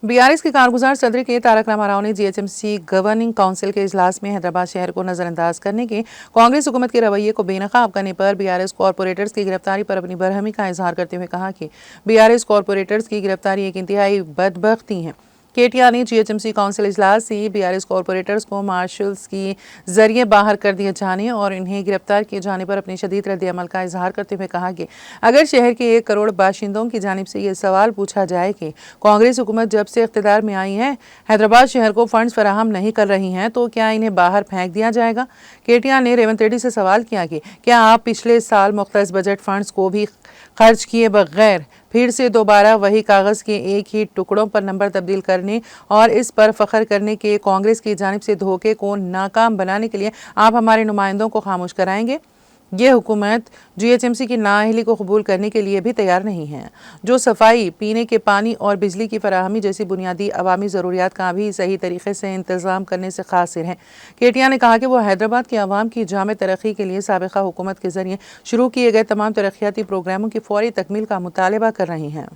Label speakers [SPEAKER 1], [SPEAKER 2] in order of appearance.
[SPEAKER 1] BRS के कारगुजार सदर के तारक रामाराव ने जीएचएमसी गवर्निंग काउंसिल के इजलास में हैदराबाद शहर को नजरअंदाज करने के कांग्रेस हुकूमत के रवैये को बेनकाब करने पर बीआरएस कॉरपोरेटर्स की गिरफ्तारी पर अपनी बरहमी का इजहार करते हुए कहा कि बीआरएस कॉरपोरेटर्स की गिरफ्तारी एक इंतहाई बदबख्ती है। केटीआर ने जीएचएमसी काउंसिल इजलास से बीआरएस कॉरपोरेटर्स को मार्शल्स के जरिए बाहर कर दिए जाने और इन्हें गिरफ्तार किए जाने पर अपनी शदीद रद्द-ए-अमल का इजहार करते हुए कहा कि अगर शहर के 1 करोड़ बाशिंदों की जानिब से ये सवाल पूछा जाए कि कांग्रेस हुकूमत जब से इख्तिदार में आई है हैदराबाद शहर को फंड्स फराहम नहीं कर रही हैं तो क्या इन्हें बाहर फेंक दिया जाएगा। केटीआर ने रेवंत रेड्डी से सवाल किया कि क्या आप पिछले साल मुख्तस बजट फंड्स को भी खर्च किए बगैर फिर से दोबारा वही कागज़ के एक ही टुकड़ों पर नंबर तब्दील करने और इस पर फख्र करने के कांग्रेस की जानिब से धोखे को नाकाम बनाने के लिए आप हमारे नुमाइंदों को खामोश कराएंगे। ये हुकूमत जीएचएमसी की नाअहली को कबूल करने के लिए भी तैयार नहीं है, जो सफाई, पीने के पानी और बिजली की फराहमी जैसी बुनियादी अवामी ज़रूरियात का भी सही तरीके से इंतज़ाम करने से कासिर हैं। केटीआर ने कहा कि वो हैदराबाद के अवाम की जामे तरक्की के लिए साबिक़ा हुकूमत के ज़रिए शुरू किए गए तमाम तरक्याती प्रोग्रामों की फौरी तकमील का मुतालबा कर रही हैं।